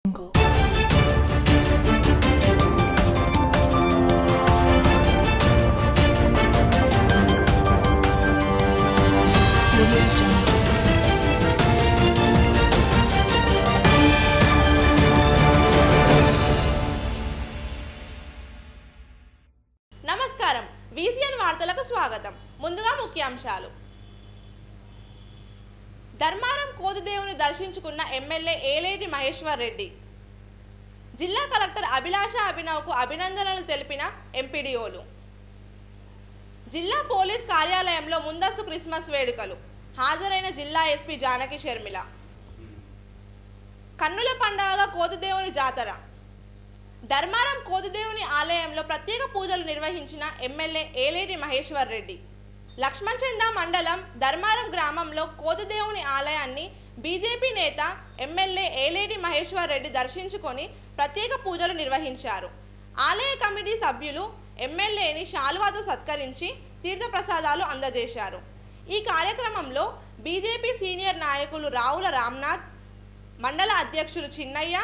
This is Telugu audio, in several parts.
నమస్కారం, VCN వార్తలకు స్వాగతం. ముందుగా ముఖ్యాంశాలు. ధర్మారం కోదిదేవుని దర్శించుకున్న ఎమ్మెల్యే ఏలేటి మహేశ్వర్ రెడ్డి. జిల్లా కలెక్టర్ అభిలాష అభినవ్కు అభినందనలు తెలిపిన ఎంపీడీఓలు. జిల్లా పోలీస్ కార్యాలయంలో ముందస్తు క్రిస్మస్ వేడుకలు. హాజరైన జిల్లా ఎస్పీ జానకి షర్మిల. కన్నుల పండుగగా కోదిదేవుని జాతర. ధర్మారం కోదిదేవుని ఆలయంలో ప్రత్యేక పూజలు నిర్వహించిన ఎమ్మెల్యే ఏలేటి మహేశ్వర్ రెడ్డి. లక్ష్మణచంద మండలం ధర్మారం గ్రామంలో కోదిదేవుని ఆలయాన్ని బీజేపీ నేత ఎమ్మెల్యే ఏలేటి మహేశ్వర్ రెడ్డి దర్శించుకొని ప్రత్యేక పూజలు నిర్వహించారు. ఆలయ కమిటీ సభ్యులు ఎమ్మెల్యేని శాలువాతో సత్కరించి తీర్థప్రసాదాలు అందజేశారు. ఈ కార్యక్రమంలో బీజేపీ సీనియర్ నాయకులు రావుల రామ్నాథ్, మండల అధ్యక్షులు చిన్నయ్య,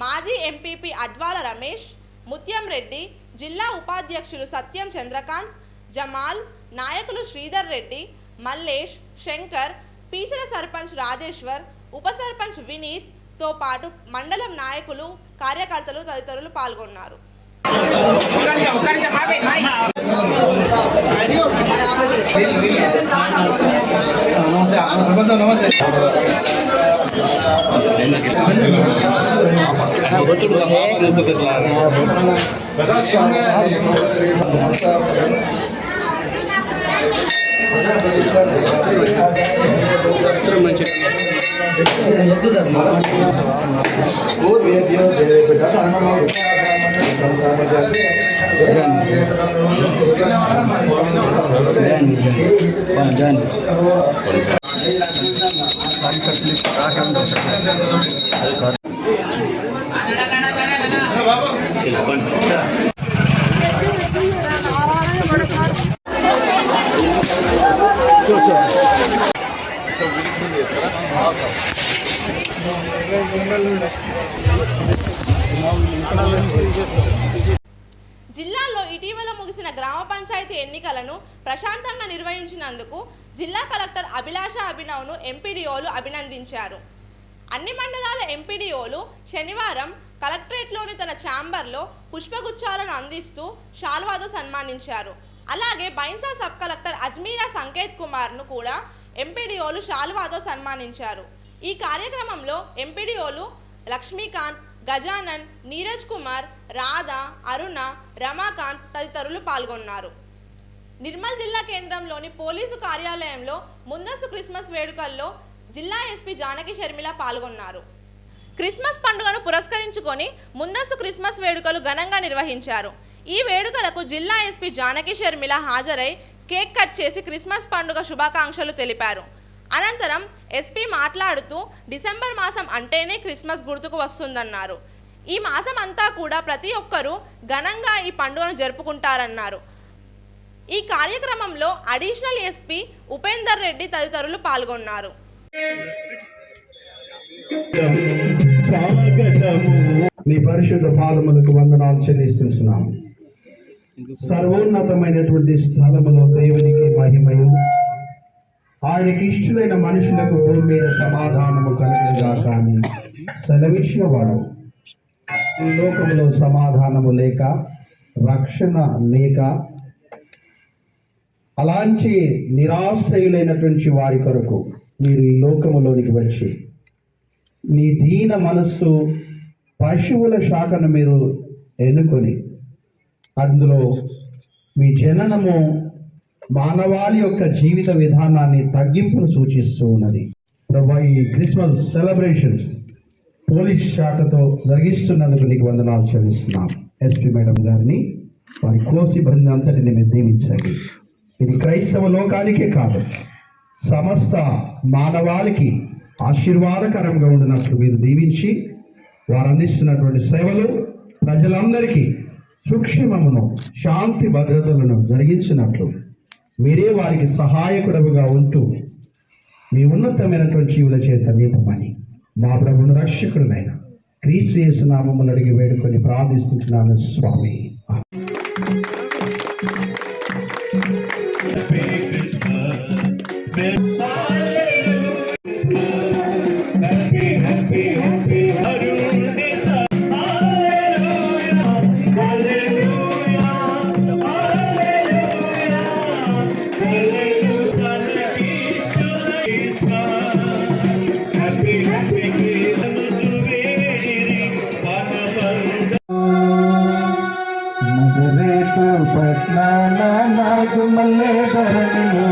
మాజీ ఎంపీపీ అద్వాల రమేష్, ముత్యం రెడ్డి, జిల్లా ఉపాధ్యక్షులు సత్యం చంద్రకాంత్, జమాల్, నాయకులు శ్రీధర్ రెడ్డి, మల్లేష్, శంకర్, పీచల సర్పంచ్ రాజేశ్వర్, ఉప సర్పంచ్ వినీత్ తో పాటు మండలం నాయకులు, కార్యకర్తలు తదితరులు పాల్గొన్నారు. జిల్లాలో ఇటీవల ముగిసిన గ్రామ పంచాయతీ ఎన్నికలను ప్రశాంతంగా నిర్వహించినందుకు జిల్లా కలెక్టర్ అభిలాష అభినవ్ను ఎంపీడీఓలు అభినందించారు. అన్ని మండలాల ఎంపీడీఓలు శనివారం కలెక్టరేట్లోని తన ఛాంబర్లో పుష్పగుచ్చాలను అందిస్తూ శాల్వాతో సన్మానించారు. అలాగే బైన్సా సబ్ కలెక్టర్ అజ్మీరా సంకేత్ కుమార్ను కూడా ఎంపీడీఓలు శాల్వాతో సన్మానించారు. ఈ కార్యక్రమంలో ఎంపీడీఓలు లక్ష్మీకాంత్, గజానన్, నీరజ్ కుమార్, రాధా, అరుణ, రమాకాంత్ తదితరులు పాల్గొన్నారు. నిర్మల్ జిల్లా కేంద్రంలోని పోలీసు కార్యాలయంలో ముందస్తు క్రిస్మస్ వేడుకల్లో జిల్లా ఎస్పీ జానకి షర్మిల పాల్గొన్నారు. క్రిస్మస్ పండుగను పురస్కరించుకొని ముందస్తు క్రిస్మస్ వేడుకలు ఘనంగా నిర్వహించారు. ఈ వేడుకలకు జిల్లా ఎస్పీ జానకి షర్మిల హాజరై కేక్ కట్ చేసి క్రిస్మస్ పండుగ శుభాకాంక్షలు తెలిపారు. అనంతరం ఎస్పీ మాట్లాడుతూ డిసెంబర్ మాసం అంటేనే క్రిస్మస్ గుర్తుకు వస్తుందన్నారు. ఈ మాసం అంతా కూడా ప్రతి ఒక్కరూ ఘనంగా ఈ పండుగను జరుపుకుంటారన్నారు. ఈ కార్యక్రమంలో అడిషనల్ ఎస్పీ ఉపేందర్ రెడ్డి తదితరులు పాల్గొన్నారు. నీ పరిశుద్ధ పాదములకు వందనాలు చెల్లిస్తున్నాము. సర్వోన్నతమైనటువంటి స్థలములో దేవునికి మహిమయు, ఆయనకి ఇష్టలైన మనుషులకు భూమి మీద సమాధానము కలిగినగాక అని సెలవిచ్చిన వాడు. ఈ లోకంలో సమాధానము లేక, రక్షణ లేక, అలాంటి నిరాశ్రయులైనటువంటి వారి కొరకు మీరు ఈ లోకములోనికి వచ్చి నీ దీన మనస్సు పశువుల శాఖను మీరు ఎన్నుకొని అందులో మీ జననము మానవాళి యొక్క జీవిత విధానాన్ని తగ్గింపును సూచిస్తూ ఉన్నది. ప్రభా, ఈ క్రిస్మస్ సెలబ్రేషన్స్ పోలీస్ శాఖతో జరిగిస్తున్నందుకు నీకు వందనాలు చెల్లిస్తున్నాం. ఎస్పీ మేడం గారిని, వారి కోసి బృందం అంతటిని మీరు దీవించండి. ఇది క్రైస్తవ లోకానికే కాదు, సమస్త మానవాళికి ఆశీర్వాదకరంగా ఉండినట్లు మీరు దీవించి వారు అందిస్తున్నటువంటి సేవలు ప్రజలందరికీ సూక్ష్మమును, శాంతి భద్రతలను జరిగించినట్లు మీరే వారికి సహాయకుడుగా ఉంటూ మీ ఉన్నతమైనటువంటి జీవుల చేత నింపమని మా ప్రభువును రక్షకుడునైన క్రీస్తు యేసు నామములో అడిగి వేడుకొని ప్రార్థిస్తున్నాను స్వామి. నజరేతు పట్నాన నాగుమల్లె ధరణిలో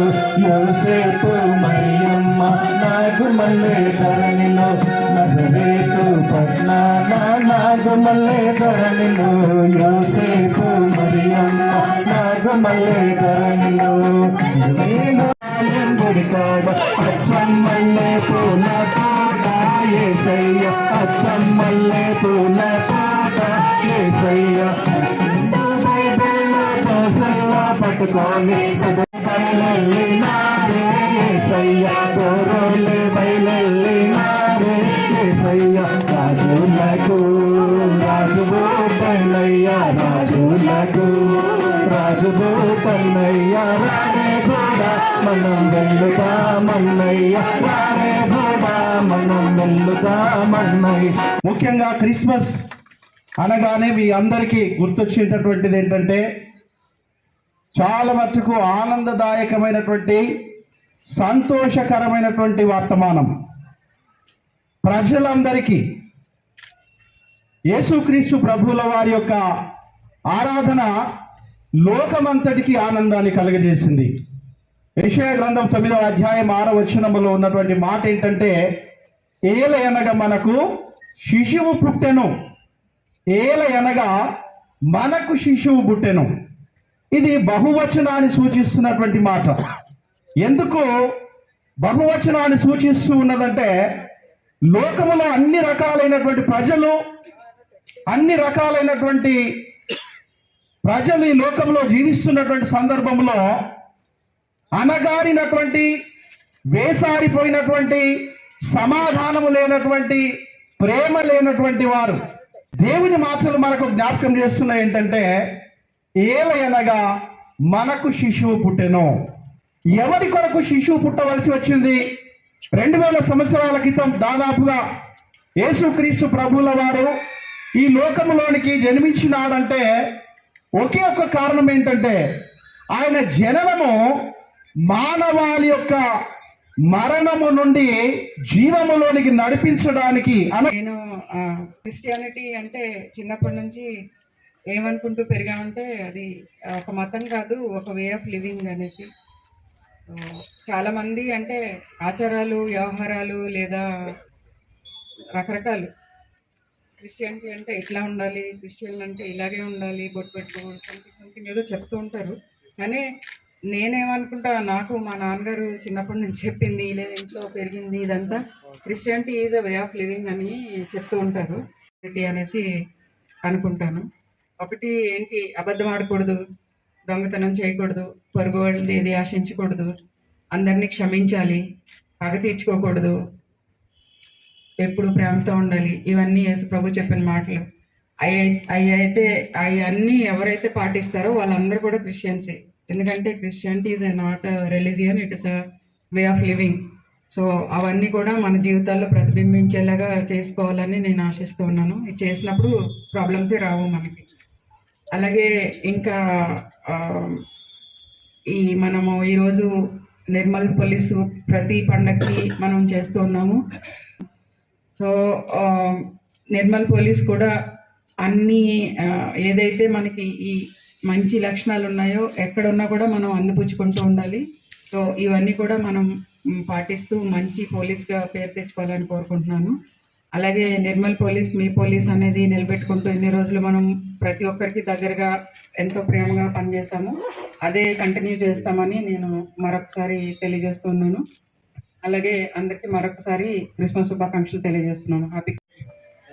యోసేపు మరియమ్మ నాగుమల్లె ధరణిలో నజరేతు పట్నాన నాగుమల్లె ధరణిలో యోసేపు మరియమ్మ నాగుమల్లె ధరణిలో అచ్చమ్మల్లె పూల తోట యేసయ్య అచ్చమ్మల్లె పూల తోట యేసయ్య పట్టుకొని బయలెల్లినారే యేసయ్య గోరోలే బయలెల్లినారే యేసయ్య రాజులకు రాజువు కన్నయ్య రాజులకు రాజువు కన్నయ్య రానే చూడ మనం వెళ్తామన్నయ్య రానే చూడ మనం వెళ్తామన్నయ్య. ముఖ్యంగా క్రిస్మస్ అనగానే మీ అందరికీ గుర్తొచ్చేటటువంటిది ఏంటంటే చాలా మటుకు ఆనందదాయకమైనటువంటి సంతోషకరమైనటువంటి వర్తమానం. ప్రజలందరికీ యేసుక్రీస్తు ప్రభువుల వారి యొక్క ఆరాధన లోకమంతటికి ఆనందాన్ని కలుగజేసింది. యెషయా గ్రంథం 9వ అధ్యాయం 6వ వచనములో ఉన్నటువంటి మాట ఏంటంటే, ఏలయనగా మనకు శిశువు పుట్టెను, ఏలయనగా మనకు శిశువు పుట్టెను. ఇది బహువచనాన్ని సూచిస్తున్నటువంటి మాట. ఎందుకు బహువచనాన్ని సూచిస్తూ ఉన్నదంటే, లోకములో అన్ని రకాలైనటువంటి ప్రజలు ఈ లోకంలో జీవిస్తున్నటువంటి సందర్భంలో అనగారినటువంటి, వేసారిపోయినటువంటి, సమాధానము లేనటువంటి, ప్రేమ లేనటువంటి వారు. దేవుని మాటలు మనకు జ్ఞాపకం చేస్తున్నాయి ఏంటంటే, ఏలయనగా మనకు శిశువు పుట్టెను. ఎవరి కొరకు శిశువు పుట్టవలసి వచ్చింది? 2000 సంవత్సరాల క్రితం దాదాపుగా యేసుక్రీస్తు ప్రభువుల వారు ఈ లోకములోనికి జన్మించినాడంటే ఒకే ఒక కారణం ఏంటంటే, ఆయన జననము మానవాళి యొక్క మరణము నుండి జీవములోనికి నడిపించడానికి. నేను క్రిస్టియానిటీ అంటే చిన్నప్పటి నుంచి ఏమనుకుంటూ పెరిగామంటే అది ఒక మతం కాదు, ఒక వే ఆఫ్ లివింగ్ అనేసి. సో చాలామంది అంటే ఆచారాలు, వ్యవహారాలు లేదా రకరకాలు, క్రిస్టియానిటీ అంటే ఇట్లా ఉండాలి, క్రిస్టియన్లు అంటే ఇలాగే ఉండాలి, బొట్టు పెట్టుకోవాలి, సంథింగ్ ఏదో చెప్తూ ఉంటారు. కానీ నేనేమనుకుంటా, నాకు మా నాన్నగారు చిన్నప్పటి నుంచి చెప్పింది, లేదా ఇంట్లో పెరిగింది ఇదంతా Christianity is a way of living అని చెప్తూ ఉంటారు అనేసి అనుకుంటాను. ఒకటి ఏంటి, అబద్ధం ఆడకూడదు, దొంగతనం చేయకూడదు, పొరుగు వాళ్ళది ఏది ఆశించకూడదు, అందరినీ క్షమించాలి, పగ తీర్చుకోకూడదు, ఎప్పుడు ప్రేమతో ఉండాలి. ఇవన్నీ యేసు ప్రభు చెప్పిన మాటలు. అవన్నీ ఎవరైతే పాటిస్తారో వాళ్ళందరూ కూడా క్రిస్టియన్సే. ఎందుకంటే Christianity is not religion, it is a way of living. So అవన్నీ కూడా మన జీవితాల్లో ప్రతిబింబించేలాగా చేసుకోవాలని నేను ఆశిస్తూ ఉన్నాను. ఇది చేసినప్పుడు ప్రాబ్లమ్సే రావు మనకి. అలాగే ఇంకా మనము ఈరోజు నిర్మల్ పోలీసు ప్రతి పండగకి మనం చేస్తూ ఉన్నాము. సో నిర్మల్ పోలీస్ కూడా అన్నీ ఏదైతే మనకి ఈ మంచి లక్షణాలు ఉన్నాయో ఎక్కడున్నా కూడా మనం అందిపుచ్చుకుంటూ ఉండాలి. సో ఇవన్నీ కూడా మనం పాటిస్తూ మంచి పోలీస్గా పేరు తెచ్చుకోవాలని కోరుకుంటున్నాను. అలాగే నిర్మల్ పోలీస్ మీ పోలీస్ అనేది నిలబెట్టుకుంటూ ఇన్ని రోజులు మనం ప్రతి ఒక్కరికి దగ్గరగా ఎంతో ప్రేమగా పనిచేసాము, అదే కంటిన్యూ చేస్తామని నేను మరొకసారి తెలియజేస్తున్నాను. అలాగే అందరికీ మరొకసారి క్రిస్మస్ శుభాకాంక్షలు తెలియజేస్తున్నాను. హ్యాపీ.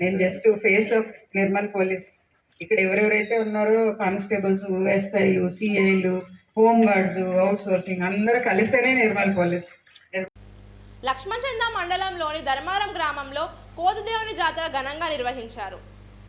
నేను just face of Nirmal police. ఇక్కడ ఎవరెవరైతే ఉన్నారో కానిస్టేబుల్స్, ఎస్ఐలు, సిఐలు, హోమ్ గార్డ్స్, అవుట్ సోర్సింగ్ అందరూ కలిస్తేనే నిర్మల్ పోలీస్. లక్ష్మణచంద మండలంలోని ధర్మారం గ్రామంలో కోతిదేవుని జాతర ఘనంగా నిర్వహించారు.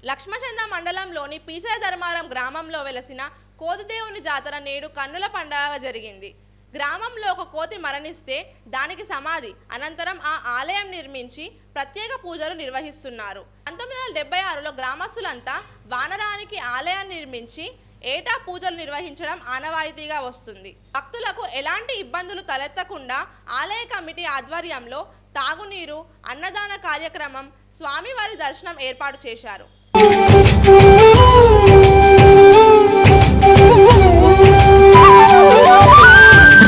లక్ష్మచంద మండలంలోని పీసర ధర్మారం గ్రామంలో వెలసిన కోతిదేవుని జాతర నేడు కన్నుల పండుగ జరిగింది. గ్రామంలో ఒక కోతి మరణిస్తే దానికి సమాధి అనంతరం ఆ ఆలయం నిర్మించి ప్రత్యేక పూజలు నిర్వహిస్తున్నారు. 1976లో గ్రామస్తులంతా వానరానికి ఆలయాన్ని నిర్మించి ఏటా పూజలు నిర్వహించడం ఆనవాయితీగా వస్తుంది. భక్తులకు ఎలాంటి ఇబ్బందులు తలెత్తకుండా ఆలయ కమిటీ ఆధ్వర్యంలో తాగునీరు, అన్నదాన కార్యక్రమం, స్వామివారి దర్శనం ఏర్పాటు చేశారు.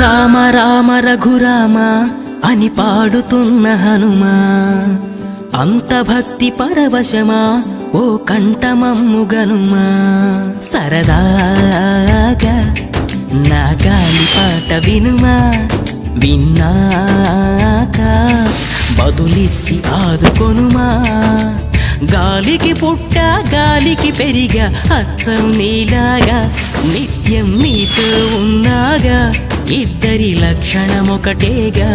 రామ రామ రఘురామ అని పాడుతున్న హనుమా, అంత భక్తి పరవశమా ఓ కంఠమమ్ము గనుమా. సరదాగా నా గాలి పాట వినుమా, విన్నాక బదులిచ్చి ఆదుకొనుమా. గాలికి పుట్ట గాలికి పెరిగా అచ్చం నీలాగా, నిత్యం నీతో ఉన్నాగా, ఇద్దరి లక్షణం ఒకటేగా.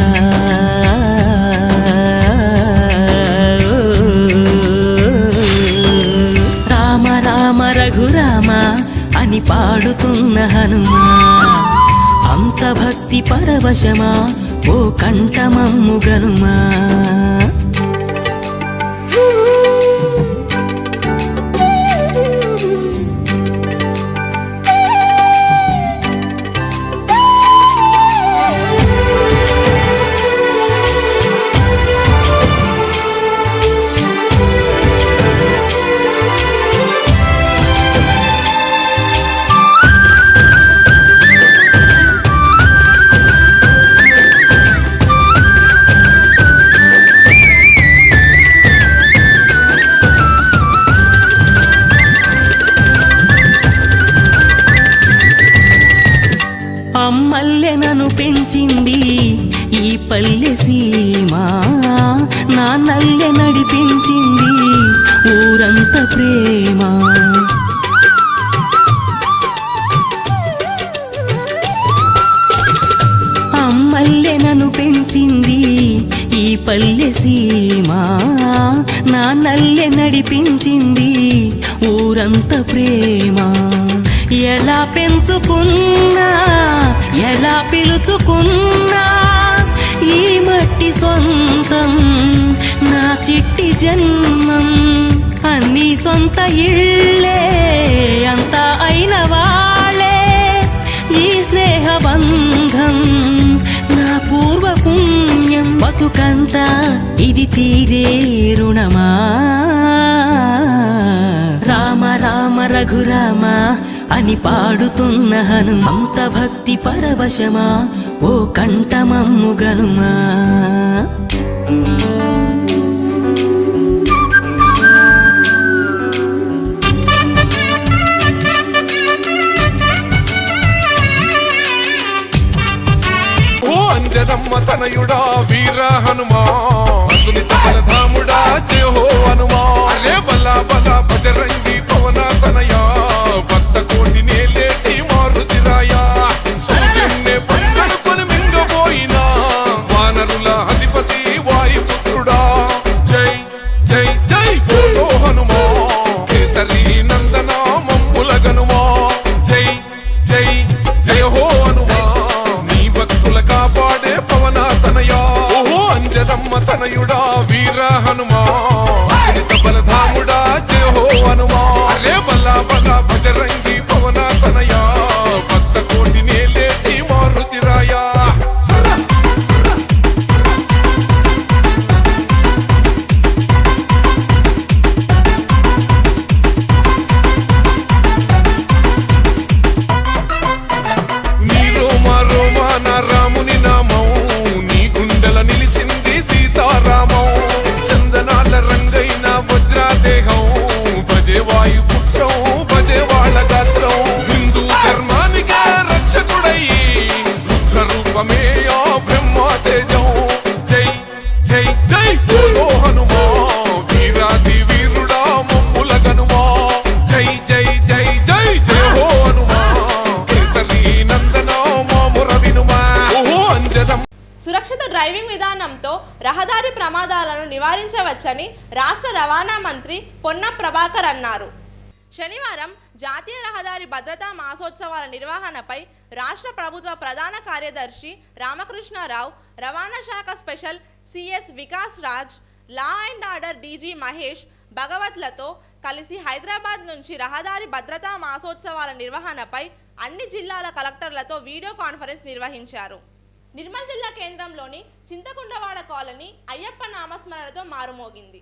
రామ రామ రఘురామ అని పాడుతున్న హనుమా, అంత భక్తి పరవశమా ఓ కంఠమమ్ము గనుమా. అమ్మల్లె నన్ను పెంచింది ఈ పల్లె సీమ, నాన్నల్లె నడిపించింది ఊరంత ప్రేమ. అమ్మల్లె నన్ను పెంచింది ఈ పల్లె సీమ, నాన్నల్లె నడిపించింది ఊరంత ప్రేమ. ఎలా పెంచుకున్నా ఎలా పిలుచుకున్నా ఈ మట్టి సొంతం నా చిట్టి జన్మం. అన్నీ సొంత ఇళ్ళే అంతా అయిన వాళ్ళే, ఈ స్నేహ బంధం నా పూర్వ పుణ్యం. బతుకంతా ఇది తీరే రుణమా. రామ రామ రఘురామ అని పాడుతున్న హనుమంత భక్తి పరవశమా ఓ కంఠమమ్ము గనుమా. ఓ అంజనమ్మ తనయుడా వీర హనుమా, అతుని తగల ధాముడా జయ హో హనుమా. అరే బలా బలా బజరంగి పవన తనయా, భక్త కోటి నేలేటి మారుతిరాయా. సూర్యున్నే పంగడుకొని మింగబోయినా వానరుల అధిపతి వాయుపుత్రుడా. జై జై జై బోలో హనుమా, కేసరి నందన మమ్ముల గనుమా. జై జై జయ హో హనుమా, నీ భక్తుల కాపాడే పవన తనయా. ఓహో అంజనమ్మ తనయుడా వీర హనుమా, బలధాముడా జయ హో హనుమా. అరే బల్లా బల్లా బజరంగి పవన తనయా, భక్త కోటి నేలేటి మారుతిరాయా. నీ రోమా రోమా నా రాముని నామం, నీ గుండెల నిలిచింది సీతారామం. చందనాల నివారించవచ్చని రాష్ట్ర రవాణా మంత్రి పొన్నం ప్రభాకర్ అన్నారు. శనివారం జాతీయ రహదారి భద్రతా మాసోత్సవాల నిర్వహణపై రాష్ట్ర ప్రభుత్వ ప్రధాన కార్యదర్శి రామకృష్ణారావు, రవాణా శాఖ special CS Vikas Raj, law and order DG Mahesh భగవత్లతో కలిసి హైదరాబాద్ నుంచి రహదారి భద్రతా మాసోత్సవాల నిర్వహణపై అన్ని జిల్లాల కలెక్టర్లతో వీడియో కాన్ఫరెన్స్ నిర్వహించారు. నిర్మల్ జిల్లా కేంద్రంలోని చింతకుండవాడ కాలనీ అయ్యప్ప నామస్మరణతో మారుమోగింది.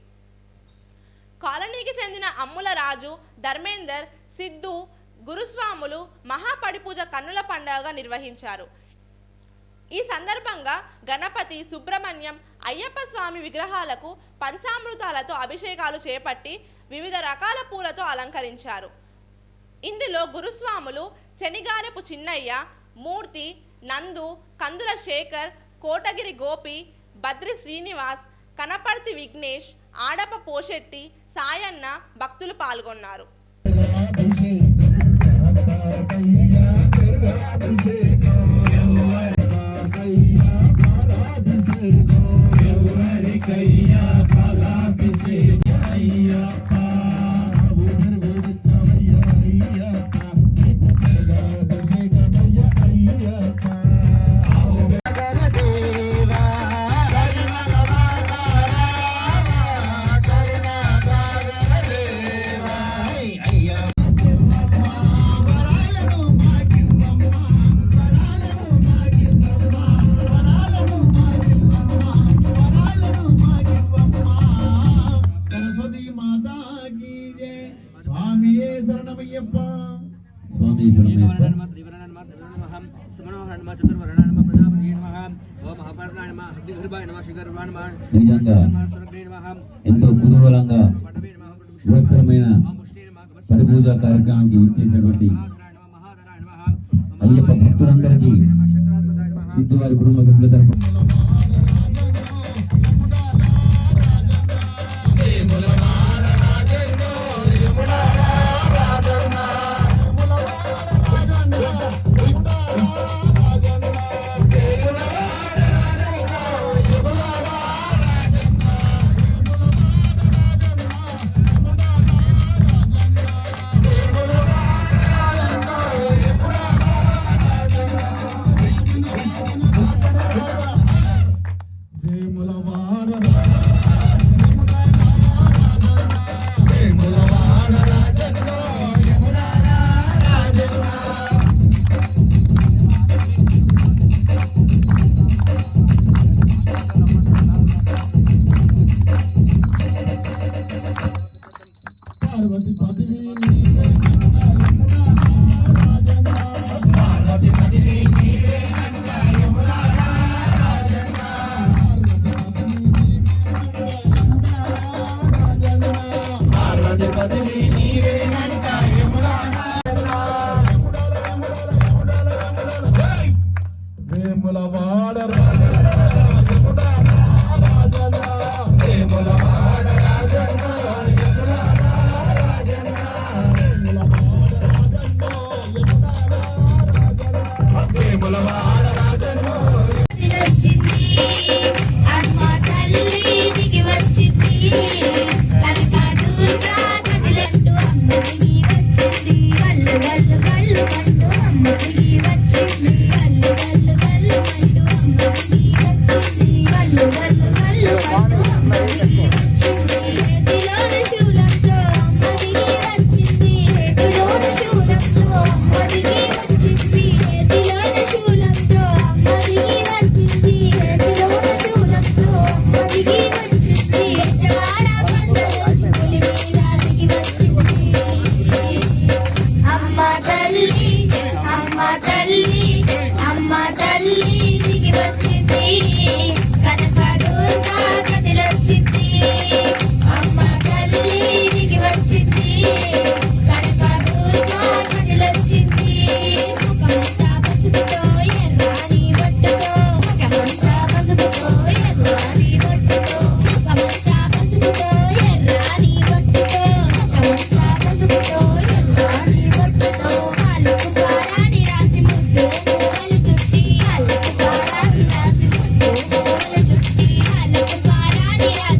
కాలనీకి చెందిన అమ్ముల రాజు, ధర్మేందర్, సిద్ధు, గురుస్వాములు మహాపడిపూజ కన్నుల పండుగగా నిర్వహించారు. ఈ సందర్భంగా గణపతి, సుబ్రహ్మణ్యం, అయ్యప్ప స్వామి విగ్రహాలకు పంచామృతాలతో అభిషేకాలు చేపట్టి వివిధ రకాల పూలతో అలంకరించారు. ఇందులో గురుస్వాములు చెనిగారెపు చిన్నయ్య, మూర్తి, నందు, కందుల శేఖర్, కోటగిరి గోపి, బద్రి శ్రీనివాస్, కనపర్తి విఘ్నేష్, ఆడప పోషెట్టి, సాయన్న భక్తులు పాల్గొన్నారు. నిజంగా ఎంతో కుతూహలంగా బృహత్తరమైన పరిపూజ కార్యక్రమానికి విచ్చేసినటువంటి అయ్యప్ప భక్తులందరికీ సిద్ధు వారి కుటుంబ సభ్యుల తరఫున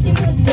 Gracias.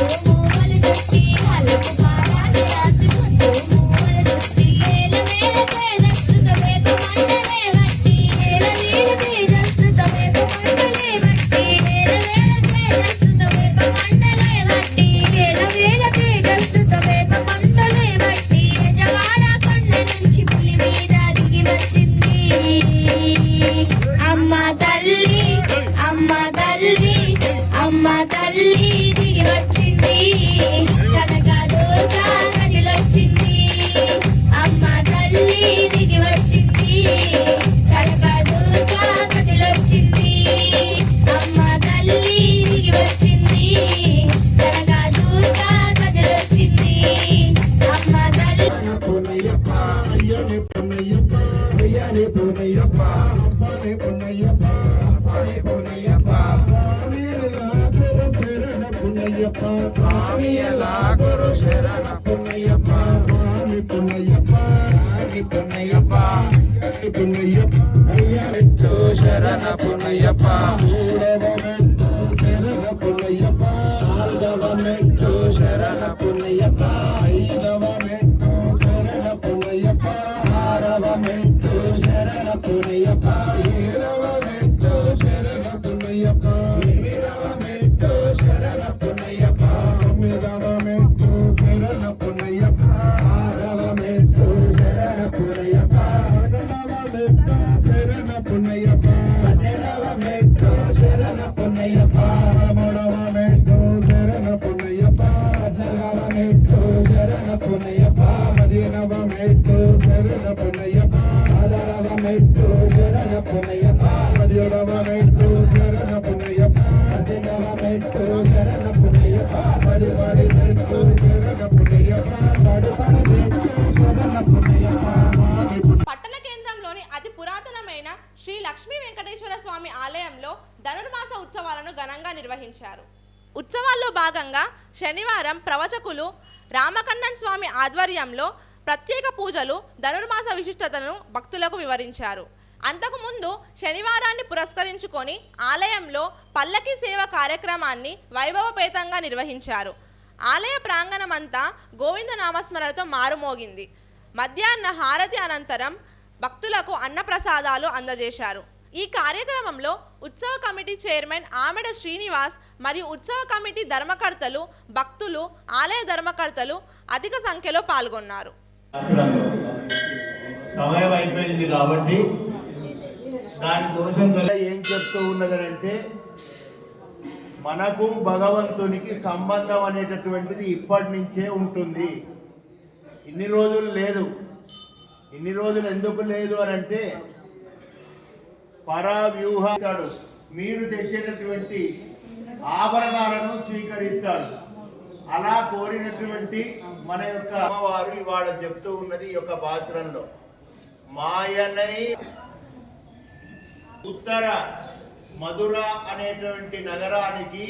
శరణ పున్నయ్యప్ప స్వామి పున్నయ్యప్ప స్వామి పున్నయ్యప్ప పున్నయ్యప్ప మెట్టు శరణ పున్నయ్యప్ప మూడవ మెట్టు శరణ పున్నయ్యప్ప నాలుగవ మెట్టు శరణ పున్నయ్యప్ప ఐదవ మెట్టు శరణ పున్నయ్యప్ప ఆరవ మెట్టు శరణ పున్నయ్యప్ప ఏడవ మెట్టు శరణ పున్నయ్యప్ప ఎనిమిదవ మెట్టు శరణ పున్నయ్యప్ప తొమ్మిదవ మెట్టు శరణ పున్నయ్యప్ప ఆరవ మెట్టు శరణ పున్నయ్యప్ప పదవ మెట్టు శరణ పున్నయ్యప్ప పన్నెండవ మెట్టు శరణ పున్నయ్యప్ప పదమూడవ మెట్టు శరణ పున్నయ్యప్ప పద్నాలుగవ మెట్టు శరణ పున్నయ్యప్ప పదిహేనవ మెట్టు శరణ పున్నయ్యప్ప పదహారవ మెట్టు శరణ పున్నయ్యప్ప పదిహేడవ మెట్టు శరణ పున్నయ్యప్ప పద్దెనిమిదవ మెట్టు శరణ పున్నయ్యప్ప పదిహేడు మెట్టు శరణ పున్నయ్యప్ప పదహారు మెట్టు శరణ పున్నయ్యప్ప. పట్టణ కేంద్రంలోని అతి పురాతనమైన శ్రీ లక్ష్మీ వెంకటేశ్వర స్వామి ఆలయంలో ధనుర్మాస ఉత్సవాలను ఘనంగా నిర్వహించారు. ఉత్సవాల్లో భాగంగా శనివారం ప్రవచకులు రామకన్నన్ స్వామి ఆధ్వర్యంలో ప్రత్యేక పూజలు ధనుర్మాస విశిష్టతను భక్తులకు వివరించారు. అంతకుముందు శనివారాన్ని పురస్కరించుకొని ఆలయంలో పల్లకి సేవ కార్యక్రమాన్ని వైభవపేతంగా నిర్వహించారు. ఆలయ ప్రాంగణమంతా గోవింద నామస్మరణతో మారుమోగింది. మధ్యాహ్న హారతి అనంతరం భక్తులకు అన్నప్రసాదాలు అందజేశారు. ఈ కార్యక్రమంలో ఉత్సవ కమిటీ చైర్మన్ ఆమెడ శ్రీనివాస్ మరియు ఉత్సవ కమిటీ ధర్మకర్తలు, భక్తులు, ఆలయ ధర్మకర్తలు అధిక సంఖ్యలో పాల్గొన్నారు. సమయం అయిపోయింది కాబట్టి దానికోసం ఏం చెప్తూ ఉన్నదంటే మనకు భగవంతునికి సంబంధం అనేటటువంటిది ఇప్పటి నుంచే ఉంటుంది. ఇన్ని రోజులు లేదు. ఇన్ని రోజులు ఎందుకు లేదు అని అంటే పరవ్యూహాడు మీరు తెచ్చేటటువంటి ఆభరణాలను స్వీకరిస్తాడు. అలా కోరినటువంటి మన యొక్క అమ్మవారు ఇవాళ చెప్తూ ఉన్నది ఈ యొక్క భాషణంలో మాయనై ఉత్తర మధుర అనేటువంటి నగరానికి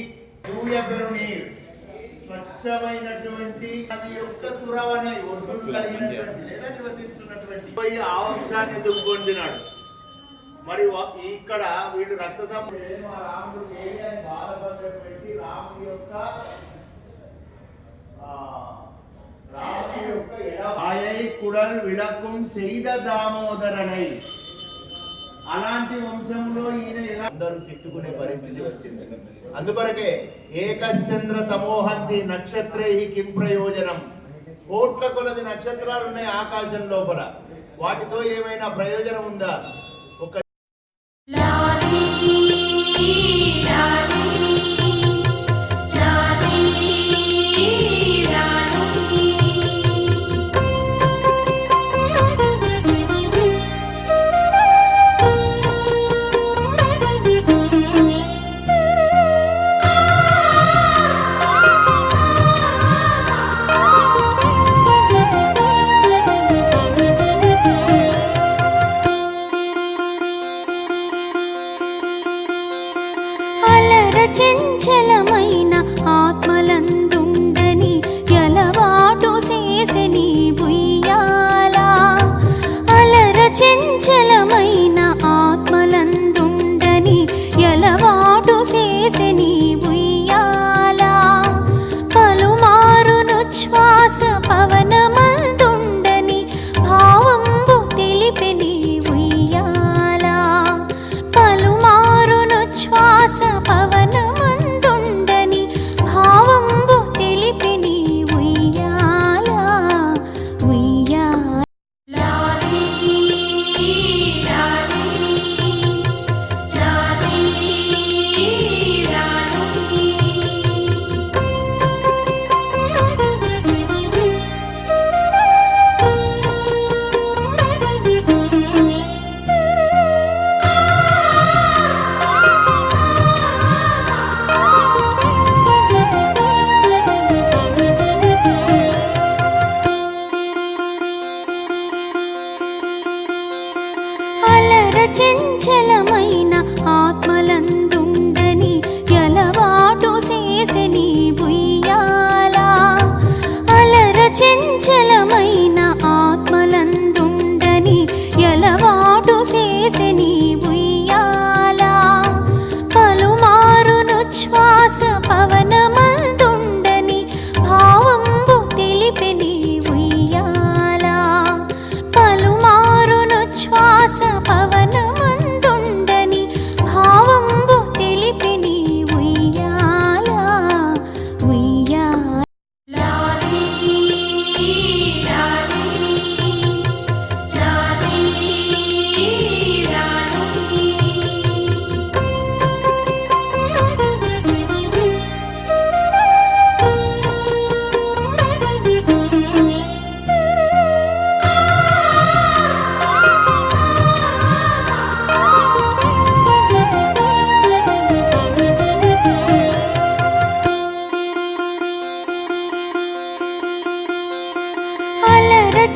సూర్యపెరునీర్ స్వచ్ఛమైనటువంటి అది యొక్క తురవనై ఒడ్డు కలిగినటువంటి లేదా నివసిస్తున్నటువంటి పోయి ఆ వంశాన్ని ఎందుకు పొందినాడు. మరి ఇక్కడ వీళ్ళు రక్త రాముడు బాధపడినటువంటి రాముడి యొక్క ఆయై కుడల్ విళకం செய்த దామోదరనై అలాంటి వంశంలో ఈయన ఎలా అందరూ తిట్టుకునే పరిస్థితి వచ్చింది. అందుకొరకే ఏకశ్చంద్ర తమోహంతి నక్షత్రై కిం ప్రయోజనం. కోట్ల కొలది నక్షత్రాలు ఉన్నాయి ఆకాశం లోపల, వాటితో ఏమైనా ప్రయోజనం ఉందా? ఒక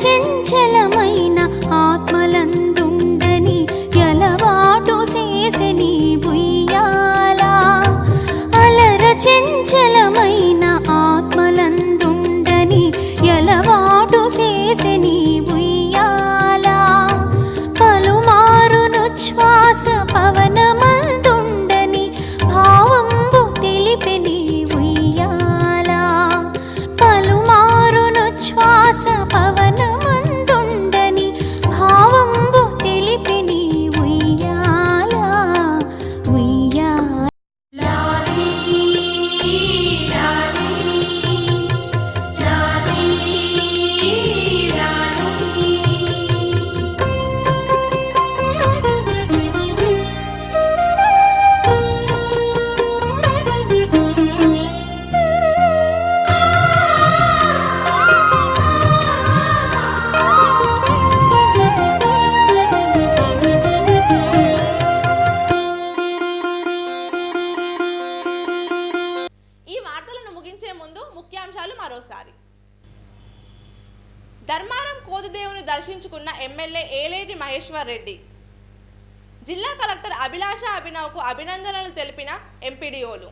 చెంచలమైన ఆత్మలందుండని ఎలవాటు చేసెని ఉయ్యాల అలర చెంచలమైన ఆత్మలందుండని ఎలవాటు చేసెని ఉయ్యాల పలుమారును శ్వాస పవనమందుండని భావంబు తెలిపెని ఉయ్యాల పలుమారును శ్వాస పవనమందుండని భావంబు తెలిపెని ఉయ్యాల ఉయ్యాల లాలీ లాలీ లాలీ ఈ వార్తలను ముగించే ముందు ముఖ్యాంశాలు మరోసారి. ధర్మారం కోదిదేవుని దర్శించుకున్న ఎమ్మెల్యే ఏలేటి మహేశ్వర్ రెడ్డి. జిల్లా కలెక్టర్ అభిలాష అభినవ్కు అభినందనలు తెలిపిన ఎంపీడీఓలు.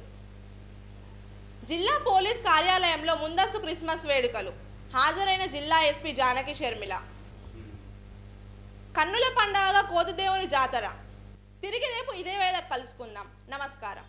జిల్లా పోలీస్ కార్యాలయంలో ముందస్తు క్రిస్మస్ వేడుకలు. హాజరైన జిల్లా ఎస్పీ జానకి షర్మిల. కన్నుల పండగగా కోదిదేవుని జాతర. తిరిగి రేపు ఇదే వేళ కలుసుకుందాం. నమస్కారం.